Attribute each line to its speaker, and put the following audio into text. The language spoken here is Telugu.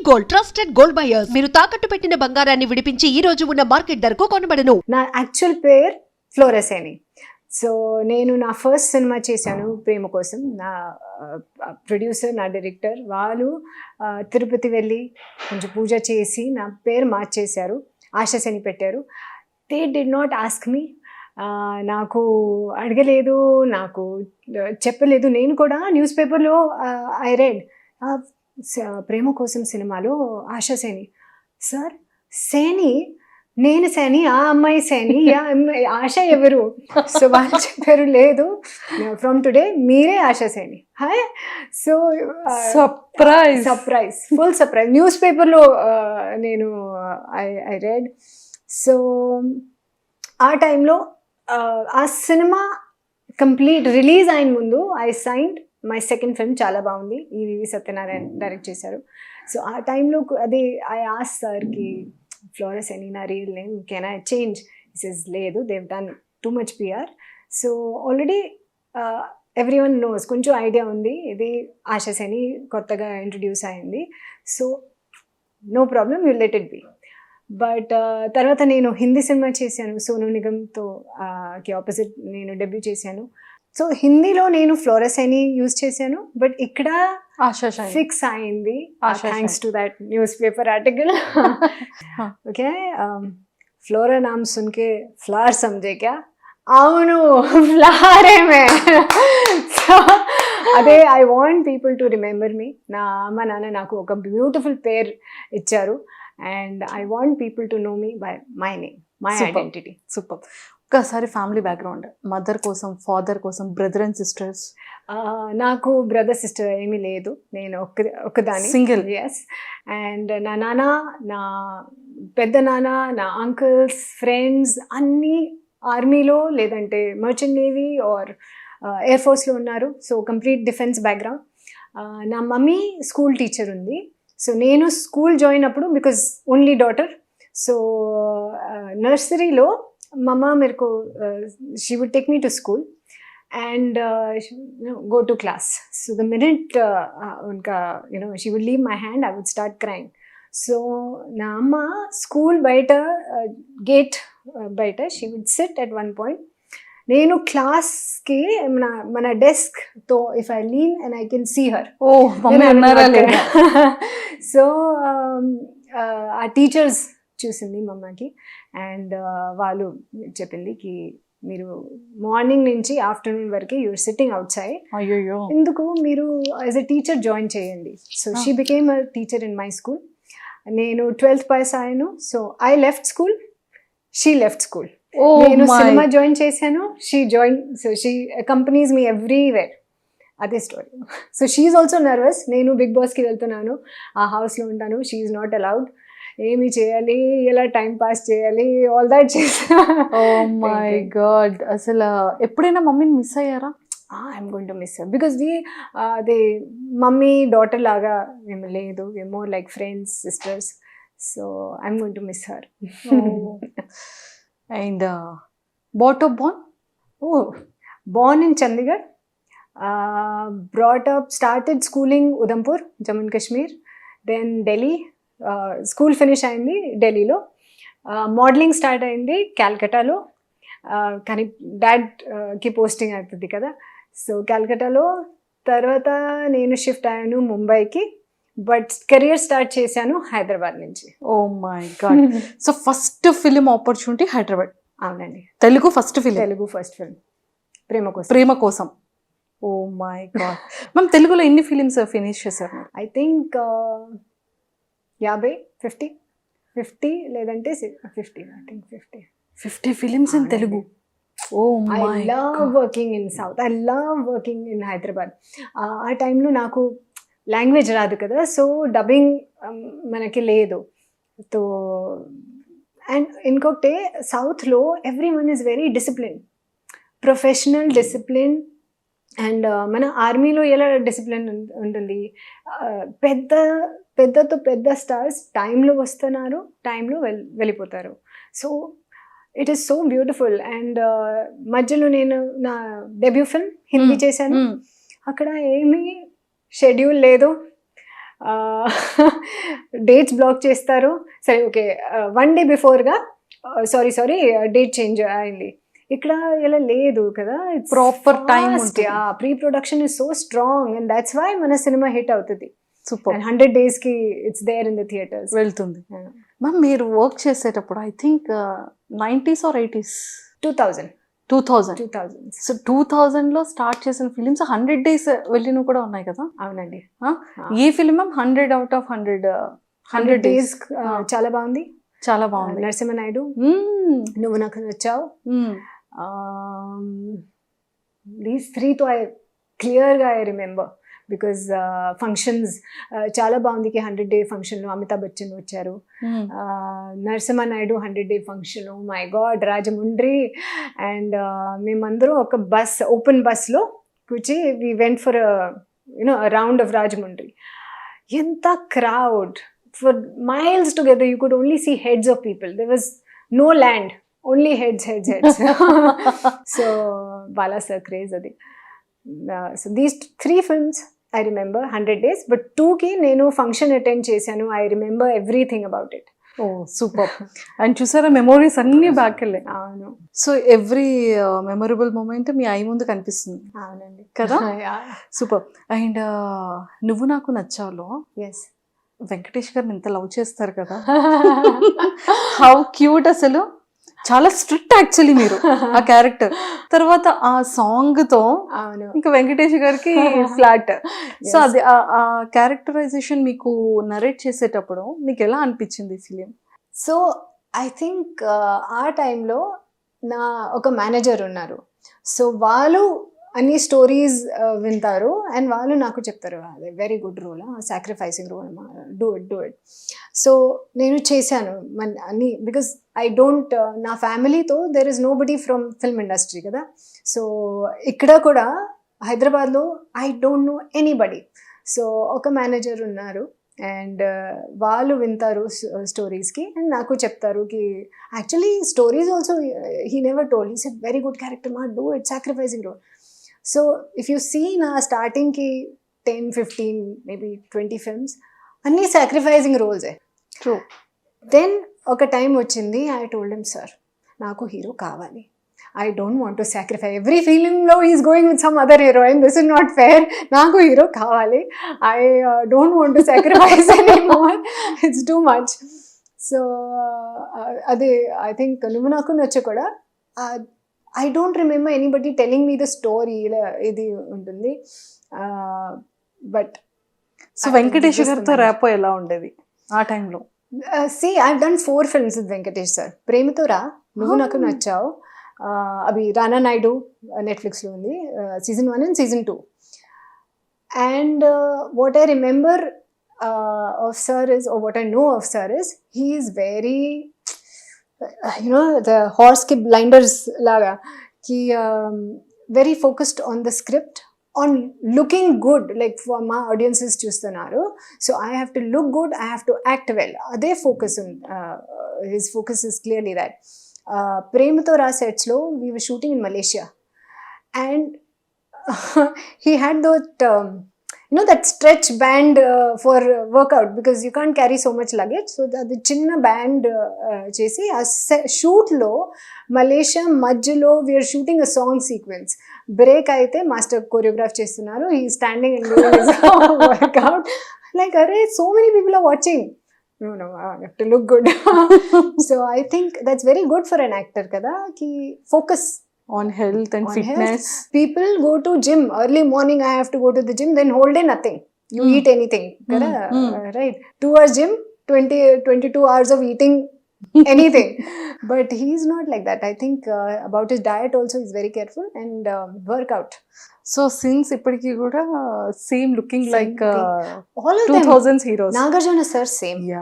Speaker 1: గోల్డ్ ట్రస్టెడ్ గోల్డ్ బయర్స్ మీరు తాకట్టు పెట్టిన బంగారాన్ని విడిపించి ఈ రోజు ఉన్న మార్కెట్ ధరకు కొనబడను.
Speaker 2: నా యాక్చువల్ పేరు ఫ్లోరసేని. సో నేను నా ఫస్ట్ సినిమా చేశాను ప్రేమ కోసం. నా ప్రొడ్యూసర్, నా డైరెక్టర్ వాళ్ళు తిరుపతి వెళ్ళి కొంచెం పూజ చేసి నా పేరు మార్చేశారు, ఆశాసేని పెట్టారు. They did not ask me, నాకు అడగలేదు, నాకు చెప్పలేదు. నేను కూడా న్యూస్ పేపర్లో ఐ రెడ్ ప్రేమ కోసం సినిమాలో ఆశాసేని. సార్ సేని, నేను సేని, ఆ అమ్మాయి సేని, ఆశ ఎవరు? సో వాళ్ళు చెప్పారు లేదు, ఫ్రమ్ టుడే మీరే ఆశాసేని. Hi. So surprise, full surprise. News పేపర్లో నేను ఐ రెడ్. సో ఆ టైంలో ఆ సినిమా కంప్లీట్ రిలీజ్ అయిన ముందు I signed my second film. చాలా బాగుంది, ఈవి సత్యనారాయణ డైరెక్ట్ చేశారు. సో ఆ టైంలో అది ఐ ఆస్ సార్కి, ఫ్లోరసేని నా real name, can I change? Is లేదు, Dev done too much PR. So already every one knows, కొంచెం ఐడియా ఉంది ఇది ఆశాసేని కొత్తగా ఇంట్రడ్యూస్ అయింది. So no problem, you let it be. But తర్వాత నేను హిందీ సినిమా చేశాను, సోనూ నిగమ్తో కి ఆపోజిట్ నేను డెబ్యూ చేశాను. సో హిందీలో నేను ఫ్లోరసేని యూజ్ చేశాను, బట్ ఇక్కడ ఫిక్స్ అయింది thanks to that news paper article. Okay, flora NAM సున్కే flower సమझे क्या? అవును, ఫ్లవరే మే. సో అదే, I want people to remember me. నా అమ్మ నాన్న నాకు ఒక బ్యూటిఫుల్ పేరు ఇచ్చారు, and I want people to know me by my name, my identity.
Speaker 3: Super. ఒక్కసారి ఫ్యామిలీ బ్యాక్గ్రౌండ్, మదర్ కోసం, ఫాదర్ కోసం, బ్రదర్ అండ్ సిస్టర్స్?
Speaker 2: నాకు బ్రదర్ సిస్టర్ ఏమీ లేదు, నేను ఒక్కదాన్ని,
Speaker 3: సింగిల్.
Speaker 2: ఎస్. అండ్ నా నాన్న, నా పెద్ద నాన్న, నా అంకుల్స్, ఫ్రెండ్స్ అన్నీ ఆర్మీలో లేదంటే మర్చెంట్ నేవీ ఆర్ ఎయిర్ ఫోర్స్లో ఉన్నారు. So complete defence background. నా మమ్మీ స్కూల్ టీచర్ ఉంది. సో నేను స్కూల్ జాయిన్ అప్పుడు, బికాజ్ ఓన్లీ డాటర్, సో నర్సరీలో మమ్మ మేరకు she would take me to school and go to class. So the minute unka she would leave my hand, I would start crying. So na amma school baita gate baita she would sit at one point. నేను క్లాస్కి మన డెస్క్తో if I lean and I can see her.
Speaker 3: Oh mummy ఉన్నారా లేదా?
Speaker 2: సో ఆ టీచర్స్ చూసింది మమ్మకి, అండ్ వాళ్ళు చెప్పింది కి మీరు మార్నింగ్ నుంచి ఆఫ్టర్నూన్ వరకు యూఆర్ సిట్టింగ్ అవుట్ సైడ్,
Speaker 3: అయ్యో
Speaker 2: ఎందుకు మీరు యాజ్ ఎ టీచర్ జాయిన్ చేయండి. So she became a teacher in my school. నేను 12th పాస్ అయ్యాను. So I left school, she left school. నేను సినిమా జాయిన్ చేశాను, she join. So she accompanies me everywhere. అదే story. So she is also nervous. నేను బిగ్ బాస్కి వెళ్తున్నాను, ఆ హౌస్లో ఉంటాను, షీ ఈజ్ నాట్ అలౌడ్. ఏమి చేయాలి, ఎలా టైం పాస్ చేయాలి, ఆల్ దాట్ చేసా.
Speaker 3: Oh my god. అసలు ఎప్పుడైనా మమ్మీని మిస్ అయ్యారా?
Speaker 2: I'm going to miss her, because అది మమ్మీ డాటర్ లాగా మేము లేదు, మేము more like friends, sisters. So I'm going to miss her.
Speaker 3: And brought up born?
Speaker 2: Oh, born in Chandigarh, brought up, started schooling Udhampur, Jammu and Kashmir, then Delhi. School finish అయింది ఢిల్లీలో. మోడలింగ్ స్టార్ట్ అయింది క్యాల్కటాలో, కానీ డాడ్కి పోస్టింగ్ అవుతుంది కదా. సో క్యాల్కటాలో తర్వాత నేను షిఫ్ట్ అయ్యాను ముంబైకి, బట్ కెరియర్ స్టార్ట్ చేశాను హైదరాబాద్ నుంచి.
Speaker 3: Oh my god. So first film opportunity Hyderabad?
Speaker 2: అవునండి.
Speaker 3: Telugu first film?
Speaker 2: Telugu first film
Speaker 3: Prema Kosam. Oh my god. Ma'am తెలుగులో ఎన్ని ఫిలిమ్స్ ఫినిష్ చేశారు?
Speaker 2: ఐ థింక్ 50 లేదంటే 50. I think
Speaker 3: 50 films in Telugu. Oh my god.
Speaker 2: I love working in south, I love working in Hyderabad. ఆ టైంలో నాకు లాంగ్వేజ్ రాదు కదా, సో డబ్బింగ్ మనకి లేదు. సో అండ్ ఇంకొకటి, సౌత్లో everyone is very discipline, professional discipline. And మన ఆర్మీలో ఎలా డిసిప్లిన్ ఉంటుంది, పెద్ద స్టార్స్ టైంలో వస్తున్నారు, టైంలో వెళ్ళిపోతారు. So it is so beautiful. And మధ్యలో నేను నా డెబ్యూ ఫిల్మ్ హిందీ చేశాను. అక్కడ ఏమీ షెడ్యూల్ లేదు, డేట్స్ బ్లాక్ చేస్తారు. సరే ఓకే, 1 day బిఫోర్గా సారీ డేట్ చేంజ్ అయింది. ఇక్కడ ఇలా లేదు కదా,
Speaker 3: Proper time ఉంటుంది.
Speaker 2: Pre production is so strong and that's why మన సినిమా హిట్ అవుతుంది.
Speaker 3: సూపర్
Speaker 2: అండ్ 100 days కి it's there in the theatres.
Speaker 3: వెళ్తుంది. మ్యామ్ మీరు వర్క్ చేసేటప్పుడు I think 90s or 80s?
Speaker 2: 2000
Speaker 3: so 2000లో స్టార్ట్ చేసిన ఫిలిమ్స్ 100 days వెళ్ళినవి కూడా ఉన్నాయి కదా.
Speaker 2: అవునండి.
Speaker 3: ఈ film ma'am 100 out of 100 days
Speaker 2: చాలా బాగుంది.
Speaker 3: చాలా బాగుంది.
Speaker 2: నరసింహనాయుడు, నువ్వు నాకు నచ్చావు, దీస్ 3తో ఐ క్లియర్గా ఐ రిమెంబర్ బికాజ్ ఫంక్షన్స్ చాలా బాగుంది. 100 day ఫంక్షన్లో అమితాబ్ బచ్చన్ వచ్చారు. Narasimha Naidu 100 day function, my god, Rajahmundry. And మేమందరం ఒక ఓపెన్ బస్లో కూర్చి we went for round of Rajahmundry. ఎంత crowd, for miles together you could only see heads of people. There was no land, only heads. So bala sir craze adi. So these 3 films I remember 100 days, but 2 ki nenu function attend chesanu. I remember everything about it.
Speaker 3: Oh super. And చూసారా మెమోరీస్ అన్ని బ్యాక్ వెళ్ళాయి.
Speaker 2: అవును.
Speaker 3: సో ఎవ్రీ మెమొరబుల్ మూమెంట్ మీ ఐ ముందు కనిపిస్తుంది
Speaker 2: అవునండి
Speaker 3: కదా. సూపర్. అండ్ నువ్వు నాకు నచ్చావులో
Speaker 2: ఎస్
Speaker 3: వెంకటేష్ గారిని ఎంత లవ్ చేస్తారు కదా. హౌ క్యూట్ అసలు. చాలా స్ట్రిక్ట్ యాక్చువల్లీ మీరు ఆ క్యారెక్టర్. తర్వాత ఆ సాంగ్ తో
Speaker 2: అవును
Speaker 3: ఇంకా వెంకటేష్ గారికి ఫ్లాట్. సో అది ఆ క్యారెక్టరైజేషన్ మీకు నరేట్ చేసేటప్పుడు మీకు ఎలా అనిపించింది ఫిలిం?
Speaker 2: సో ఐ థింక్ ఆ టైంలో నా ఒక మేనేజర్ ఉన్నారు. సో వాళ్ళు అన్ని స్టోరీస్ వింటారు అండ్ వాళ్ళు నాకు చెప్తారు అదే very good role, sacrificing role, do it. So నేను చేశాను అన్ని బికాస్ ఐ డోంట్, నా ఫ్యామిలీతో there is nobody from film industry కదా. సో ఇక్కడ కూడా హైదరాబాద్లో I don't know anybody. So ఒక మేనేజర్ ఉన్నారు అండ్ వాళ్ళు వింటారు స్టోరీస్కి అండ్ నాకు చెప్తారు కి actually stories also he never told, he said very good character మా, do it, sacrificing role. So if you see నా స్టార్టింగ్కి 10-15 మేబీ 20 films అన్నీ సాక్రిఫైసింగ్ రోల్సే.
Speaker 3: ట్రూ.
Speaker 2: దెన్ ఒక టైం వచ్చింది, ఐ టోల్డ్ హిమ్ సార్ నాకు హీరో కావాలి, I don't want to sacrifice, every ఫిలింలో is going with some other heroine, this is not fair, నాకు హీరో కావాలి, I don't want to sacrifice anymore, it's too much. So అదే ఐ థింక్ నువ్వు నాకు నచ్చ కూడా I don't remember anybody telling me the story ఇలా ఇది ఉంటుంది. బట్
Speaker 3: సో వెంకటేష్ గారితో ర్యాపో ఎలా ఉండేది ఆ టైంలో?
Speaker 2: See, I've done 4 films with Venkatesh sir. ప్రేమతో రా, నువ్వు నాకు నచ్చావు, అవి రానా నాయుడు నెట్ఫ్లిక్స్లో ఉంది, season 1 and season 2. And what I remember of sir is, or what I know of sir is, he is very, the horse ki blinders laga, ki very focused on the script, on looking good, like for my audiences చూస్తున్నారు, so I have to look good, I have to act well, అదే focus his focus is clearly that. ప్రేమతో రా sets లో we were shooting in Malaysia and he had that stretch band for workout because you can't carry so much luggage, so the చిన్న band చేసి ఆ షూట్ లో మలేషియా మధ్యలో we're shooting a song sequence, break అయితే మాస్టర్ కోరియోగ్రాఫ్ చేస్తున్నారు, he standing and doing his workout, like అరే so many people are watching, no I have to look good. So I think that's very good for an actor kada ki focus
Speaker 3: on health and
Speaker 2: on
Speaker 3: fitness.
Speaker 2: health. People go to gym early morning, I have to go to the gym, then whole day nothing, you eat anything kada, right? 2 hours gym, 22 hours of eating anything. But he's not like that. I think about his diet also he's very careful and workout.
Speaker 3: So since ఇప్పటికి కూడా same looking like
Speaker 2: all of them,
Speaker 3: 2000s heroes.
Speaker 2: Nagarjuna sir same.
Speaker 3: Yeah.